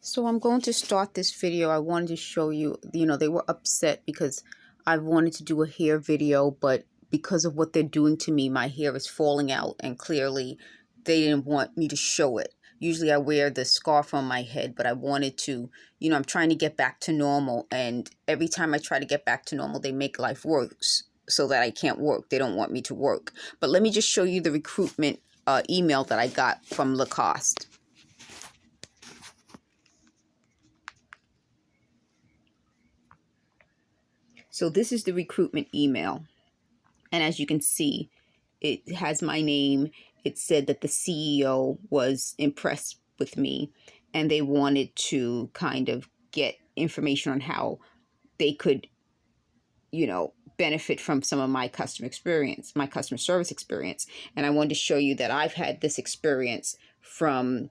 So I'm going to start this video. I wanted to show you, they were upset because I wanted to do a hair video, but because of what they're doing to me, my hair is falling out, and clearly they didn't want me to show it. Usually I wear the scarf on my head, but I wanted to, I'm trying to get back to normal, and every time I try to get back to normal, they make life worse so that I can't work. They don't want me to work. But let me just show you the recruitment email that I got from Lacoste. So this is the recruitment email. And as you can see, it has my name. It said that the CEO was impressed with me and they wanted to kind of get information on how they could, benefit from some of my customer experience, my customer service experience. And I wanted to show you that I've had this experience from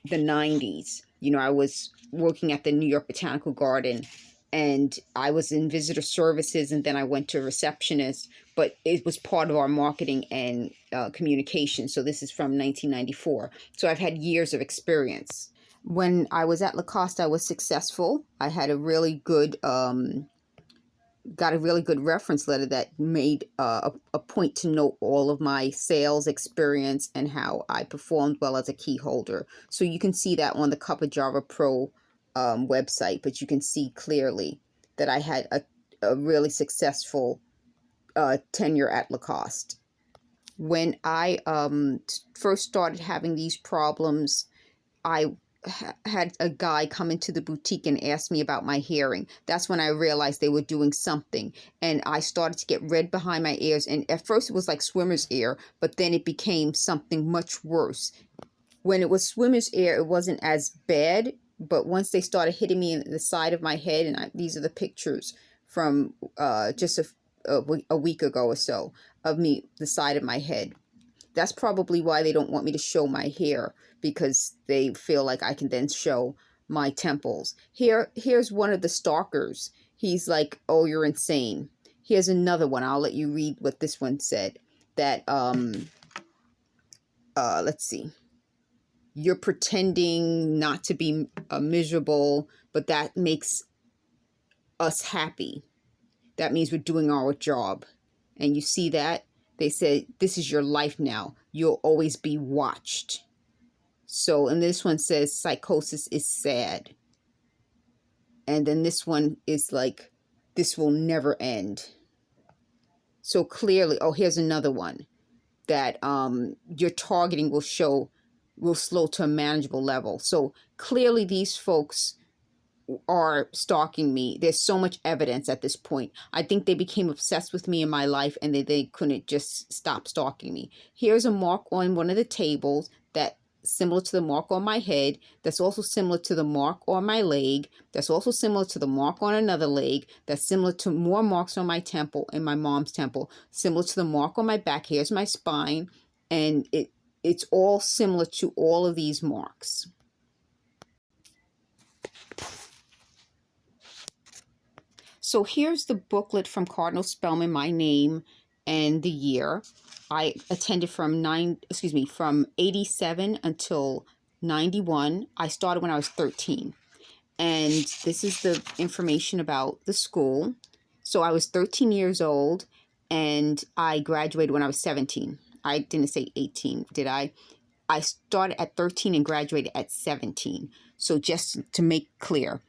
the 90s. I was working at the New York Botanical Garden and I was in visitor services, and then I went to receptionist, but it was part of our marketing and communication. So this is from 1994. So I've had years of experience. When I was at Lacoste, I was successful. I had a really good, got a really good reference letter that made a point to note all of my sales experience and how I performed well as a key holder. So you can see that on the Cup of Java Pro website, but you can see clearly that I had a really successful tenure at Lacoste. When I first started having these problems, I had a guy come into the boutique and ask me about my hearing. That's when I realized they were doing something, and I started to get red behind my ears, and at first it was like swimmer's ear, but then it became something much worse. When it was swimmer's ear, it wasn't as bad, but once they started hitting me in the side of my head, and these are the pictures from just a week ago or so of me, the side of my head. That's probably why they don't want me to show my hair, because they feel like I can then show my temples. Here's one of the stalkers. He's like, "Oh, you're insane." Here's another one. I'll let you read what this one said. That let's see. You're pretending not to be miserable, but that makes us happy. That means we're doing our job. And you see that? They said, this is your life now. You'll always be watched. So, and this one says, psychosis is sad. And then this one is like, this will never end. So clearly, oh, here's another one. That your targeting will slow to a manageable level. So clearly these folks are stalking me. There's so much evidence at this point. I think they became obsessed with me in my life, and they couldn't just stop stalking me. Here's a mark on one of the tables that similar to the mark on my head. That's also similar to the mark on my leg. That's also similar to the mark on another leg. That's similar to more marks on my temple and my mom's temple. Similar to the mark on my back. Here's my spine. And it's all similar to all of these marks. So here's the booklet from Cardinal Spellman, my name and the year. I attended from 87 until 91. I started when I was 13. And this is the information about the school. So I was 13 years old and I graduated when I was 17. I didn't say 18, did I? I started at 13 and graduated at 17. So just to make clear,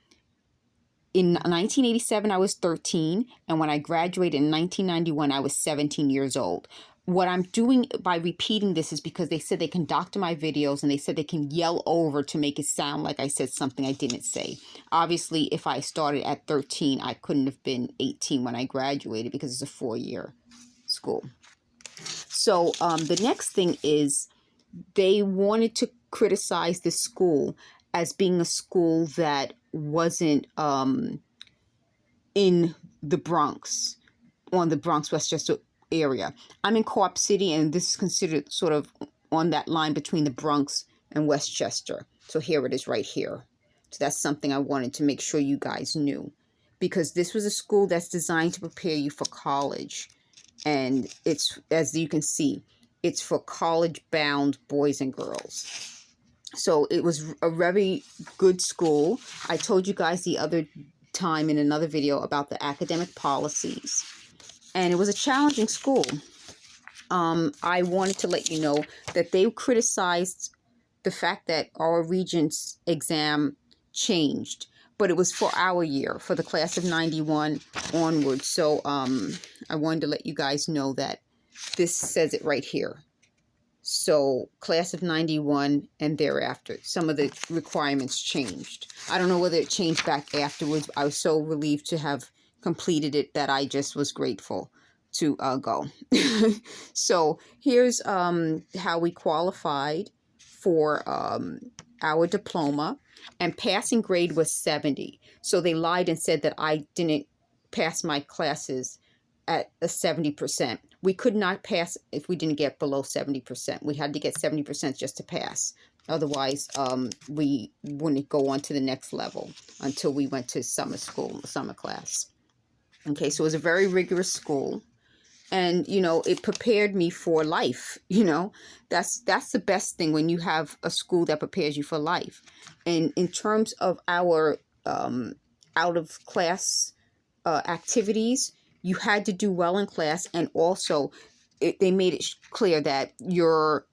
in 1987, I was 13, and when I graduated in 1991, I was 17 years old. What I'm doing by repeating this is because they said they can doctor my videos, and they said they can yell over to make it sound like I said something I didn't say. Obviously, if I started at 13, I couldn't have been 18 when I graduated because it's a 4-year school. So the next thing is they wanted to criticize this school as being a school that wasn't in the Bronx, on the Bronx, Westchester area. I'm in Co-op City, and this is considered sort of on that line between the Bronx and Westchester. So here it is right here. So that's something I wanted to make sure you guys knew, because this was a school that's designed to prepare you for college. And it's, as you can see, it's for college-bound boys and girls. So it was a very good school. I told you guys the other time in another video about the academic policies, and it was a challenging school. I wanted to let you know that they criticized the fact that our Regents exam changed, but it was for our year, for the class of 91 onward. So I wanted to let you guys know that this says it right here. So class of 91 and thereafter, some of the requirements changed. I don't know whether it changed back afterwards. I was so relieved to have completed it that I just was grateful to go. So here's how we qualified for our diploma, and passing grade was 70. So they lied and said that I didn't pass my classes at a 70%. We could not pass if we didn't get below 70%. We had to get 70% just to pass. Otherwise, we wouldn't go on to the next level until we went to summer school, summer class. Okay, so it was a very rigorous school. And, you know, it prepared me for life. You know, that's the best thing when you have a school that prepares you for life. And in terms of our out of class activities, you had to do well in class, and also they made it clear that your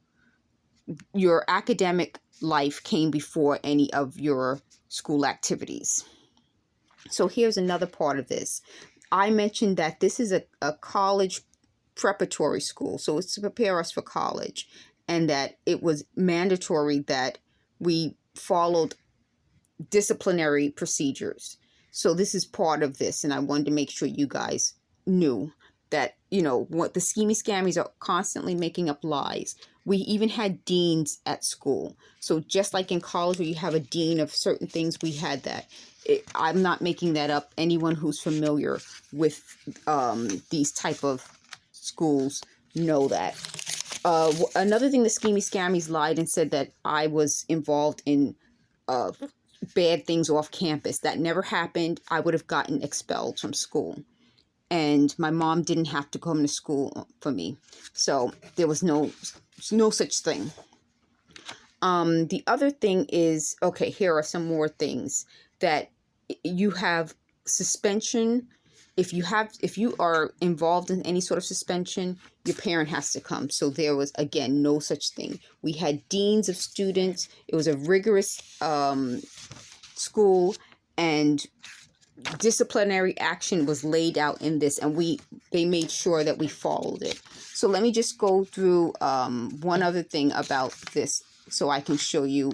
academic life came before any of your school activities. So here's another part of this. I mentioned that this is a college preparatory school, so it's to prepare us for college, and that it was mandatory that we followed disciplinary procedures. So this is part of this, and I wanted to make sure you guys knew that, you know, what the Schemey Scamies are constantly making up lies. We even had deans at school. So just like in college where you have a dean of certain things, we had that. I'm not making that up. Anyone who's familiar with these type of schools know that. Another thing, the Schemey Scamies lied and said that I was involved in bad things off campus. That never happened. I would have gotten expelled from school. And my mom didn't have to come to school for me. So there was no such thing. The other thing is, okay, here are some more things that you have suspension. If you are involved in any sort of suspension, your parent has to come. So there was, again, no such thing. We had deans of students. It was a rigorous school, and disciplinary action was laid out in this, and they made sure that we followed it. So let me just go through one other thing about this so I can show you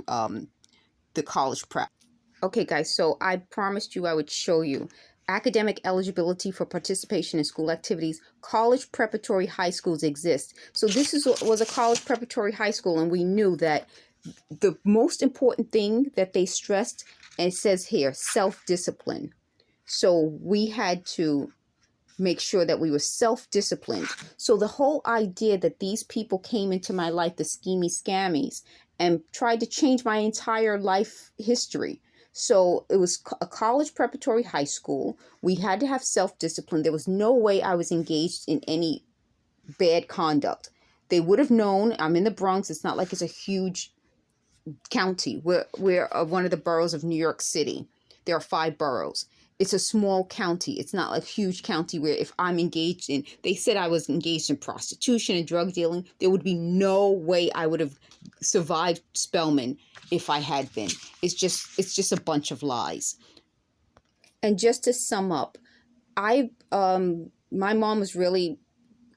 the college prep. Okay, guys, so I promised you I would show you academic eligibility for participation in school activities. College preparatory high schools exist. So this was a college preparatory high school, and we knew that the most important thing that they stressed, and it says here, self-discipline. So we had to make sure that we were self-disciplined. So the whole idea that these people came into my life, the Schemey Scamies, and tried to change my entire life history. So it was a college preparatory high school. We had to have self-discipline. There was no way I was engaged in any bad conduct. They would have known. I'm in the Bronx. It's not like it's a huge county. We're one of the boroughs of New York City. There are 5 boroughs. It's a small county. It's not a huge county where if I'm engaged in, they said I was engaged in prostitution and drug dealing, there would be no way I would have survived Spelman if I had been. It's just a bunch of lies. And just to sum up, my mom was really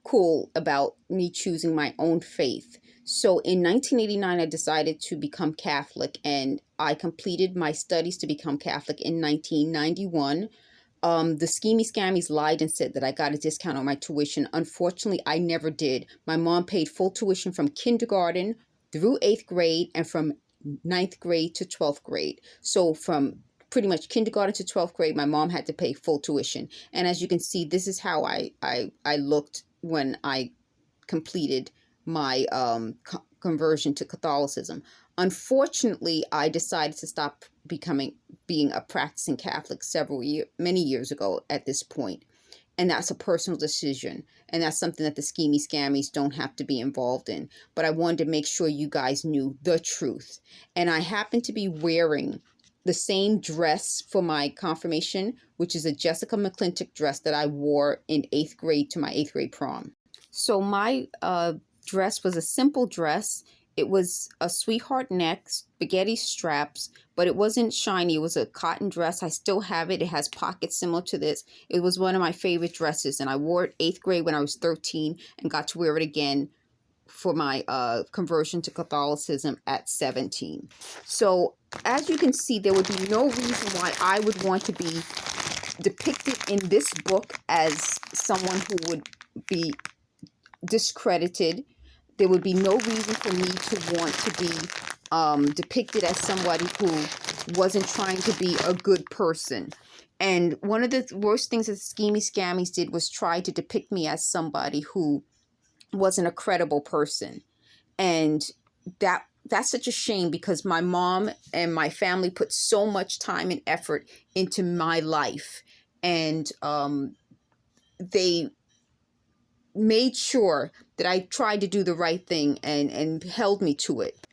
cool about me choosing my own faith. So in 1989, I decided to become Catholic, and I completed my studies to become Catholic in 1991. The Schemey Scamies lied and said that I got a discount on my tuition. Unfortunately, I never did. My mom paid full tuition from kindergarten through 8th grade and from 9th grade to 12th grade. So from pretty much kindergarten to 12th grade, my mom had to pay full tuition. And as you can see, this is how I looked when I completed my conversion to Catholicism. Unfortunately, I decided to stop being a practicing Catholic many years ago at this point. And that's a personal decision. And that's something that the Schemey Scamies don't have to be involved in. But I wanted to make sure you guys knew the truth. And I happen to be wearing the same dress for my confirmation, which is a Jessica McClintock dress that I wore in 8th grade to my 8th grade prom. So my dress was a simple dress. It was a sweetheart neck, spaghetti straps, but it wasn't shiny. It was a cotton dress. I still have it. It has pockets similar to this. It was one of my favorite dresses, and I wore it 8th grade when I was 13 and got to wear it again for my conversion to Catholicism at 17. So as you can see, there would be no reason why I would want to be depicted in this book as someone who would be discredited. There would be no reason for me to want to be depicted as somebody who wasn't trying to be a good person. And one of the worst things that Schemey Scamies did was try to depict me as somebody who wasn't a credible person. And that's such a shame, because my mom and my family put so much time and effort into my life. And they made sure that I tried to do the right thing and held me to it.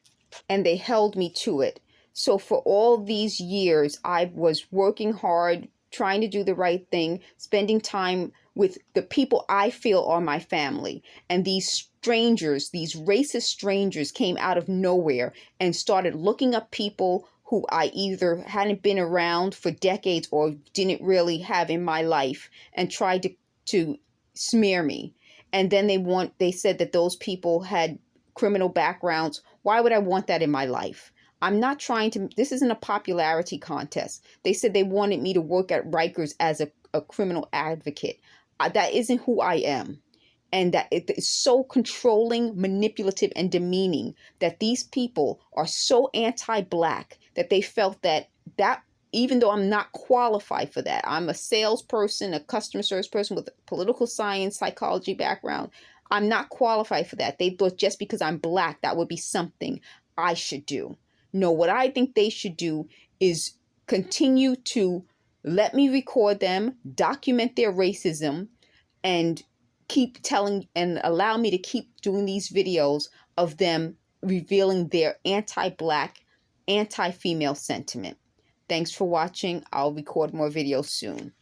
And they held me to it. So for all these years, I was working hard, trying to do the right thing, spending time with the people I feel are my family. And these strangers, these racist strangers, came out of nowhere and started looking up people who I either hadn't been around for decades or didn't really have in my life, and tried to smear me. And then they said that those people had criminal backgrounds. Why would I want that in my life? I'm not trying to, this isn't a popularity contest. They said they wanted me to work at Rikers as a criminal advocate. That isn't who I am. And that it is so controlling, manipulative, and demeaning that these people are so anti-Black that they felt that even though I'm not qualified for that, I'm a salesperson, a customer service person with a political science, psychology background. I'm not qualified for that. They thought just because I'm Black, that would be something I should do. No, what I think they should do is continue to let me record them, document their racism, and keep telling and allow me to keep doing these videos of them revealing their anti-Black, anti-female sentiment. Thanks for watching. I'll record more videos soon.